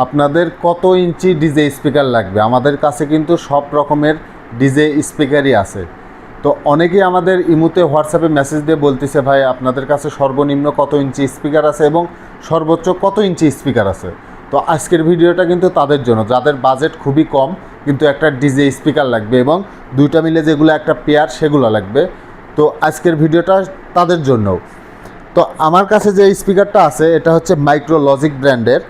আপনাদের কত ইঞ্চি DJ speaker লাগবে। আমাদের কাছে কিন্তু সব রকমের ডিজে স্পিকারই আছে। তো অনেকেই আমাদের ইমুতে হোয়াটসঅ্যাপে মেসেজ দিয়ে বলতেছে, ভাই আপনাদের কাছে সর্বনিম্ন কত ইঞ্চি স্পিকার আছে এবং সর্বোচ্চ কত ইঞ্চি স্পিকার আছে। তো আজকের ভিডিওটা কিন্তু তাদের জন্য, যাদের বাজেট খুবই কম কিন্তু একটা ডিজে স্পিকার লাগবে এবং দুইটা মিলে যেগুলো একটা পেয়ার সেগুলো লাগবে। তো আজকের ভিডিওটা তাদের জন্য। তো আমার কাছে যে স্পিকারটা আছে এটা হচ্ছে মাইক্রোলজিক ব্র্যান্ডের।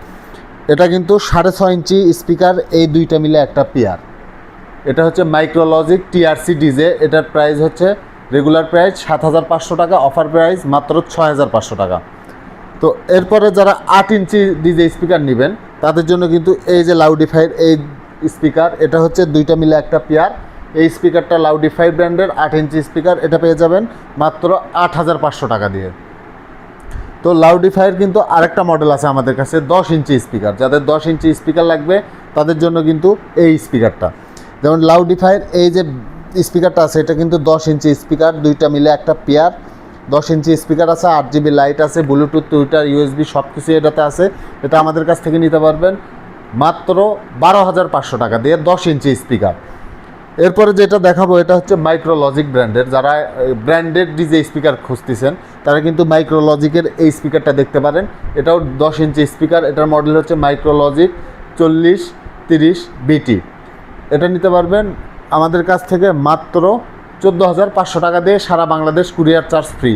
এটা কিন্তু 6.5 ইঞ্চি স্পিকার, এই দুইটা মিলে একটা পেয়ার। এটা হচ্ছে মাইক্রোলজিক টিআরসি ডিজে। এটার প্রাইস হচ্ছে রেগুলার প্রাইস 7,500 টাকা, অফার প্রাইস মাত্র 6,500 টাকা। তো এরপরে যারা 8 ইঞ্চি ডিজে স্পিকার নেবেন তাদের জন্য কিন্তু এই যে লাউডিফাইয়ের এই স্পিকার, এটা হচ্ছে দুইটা মিলে একটা পেয়ার। এই স্পিকারটা লাউডিফাই ব্র্যান্ডের 8 ইঞ্চি স্পিকার, এটা পেয়ে যাবেন মাত্র 8,500 টাকা দিয়ে। তো লাউডিফাইয়ের কিন্তু আরেকটা মডেল আছে আমাদের কাছে 10 ইঞ্চি স্পিকার। যাদের 10 ইঞ্চি স্পিকার লাগবে তাদের জন্য কিন্তু এই স্পিকারটা, যেমন লাউডিফাইয়ের এই যে স্পিকারটা আছে এটা কিন্তু 10 ইঞ্চি স্পিকার, দুইটা মিলে একটা পেয়ার। 10 ইঞ্চি স্পিকার আছে, 8 জিবি লাইট আছে, ব্লুটুথ, টুইটার, ইউএসবি সব কিছু এটাতে আছে। এটা আমাদের কাছ থেকে নিতে পারবেন মাত্র 12,500 টাকা দিয়ে 10 ইঞ্চি স্পিকার। এরপরে যেটা দেখাবো এটা হচ্ছে মাইক্রোলজিক ব্র্যান্ডের। যারা ব্র্যান্ডেড ডিজে স্পিকার খুঁজতেছেন তারা কিন্তু মাইক্রোলজিকের এই স্পিকারটা দেখতে পারেন। এটাও 10 ইঞ্চি স্পিকার, এটার মডেল হচ্ছে মাইক্রোলজিক 4030 বিটি। এটা নিতে পারবেন আমাদের কাছ থেকে মাত্র 14,500 টাকা দিয়ে, সারা বাংলাদেশ কুরিয়ার চার্জ ফ্রি।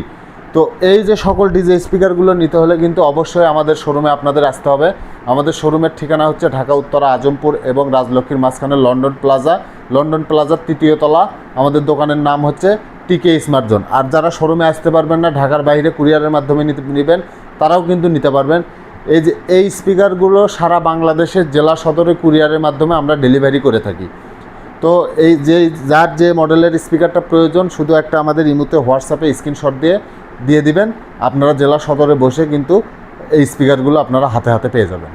তো এই যে সকল ডিজে স্পিকারগুলো নিতে হলে কিন্তু অবশ্যই আমাদের শোরুমে আপনাদের আসতে হবে। আমাদের শোরুমের ঠিকানা হচ্ছে ঢাকা উত্তরা আজমপুর এবং রাজলক্ষ্মীর মাঝখানে লন্ডন প্লাজা, লন্ডন প্লাজার 3য় তলা। আমাদের দোকানের নাম হচ্ছে টিকে স্মার্ট জোন। আর যারা শোরুমে আসতে পারবেন না, ঢাকার বাইরে কুরিয়ারের মাধ্যমে নেবেন, তারাও কিন্তু নিতে পারবেন। এই যে এই স্পিকারগুলো সারা বাংলাদেশের জেলা সদরে কুরিয়ারের মাধ্যমে আমরা ডেলিভারি করে থাকি। তো এই যে যার যে মডেলের স্পিকারটা প্রয়োজন শুধু একটা আমাদের ইমুতে হোয়াটসঅ্যাপে স্ক্রিনশট দিয়ে দিবেন, আপনারা জেলা সদরে বসে কিন্তু এই স্পিকারগুলো আপনারা হাতে হাতে পেয়ে যাবেন।